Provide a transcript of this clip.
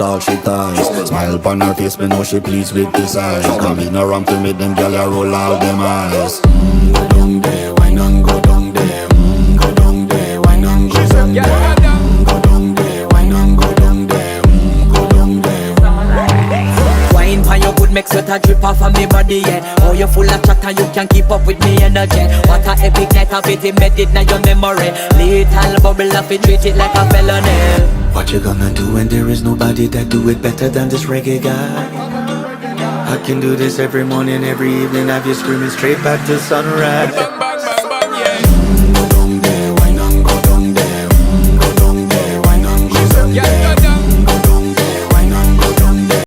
all she ties. Smile upon her face, me know she pleased with this eyes. Coming around to make them gyal a roll out them eyes. Go down there, why not go down there? Go down there, why not go down there? Go down there, why not go down there? Go down there. Wine for your good make sweat a drip off of me body, yeah. Oh, you full of chatter, you can keep up with me energy. What a epic night of it, embedded in your memory. Little bubble of it, treat it like a felony. What you gonna do when there is nobody that do it better than this reggae guy? I can do this every morning, every evening, have you screaming straight back to sunrise.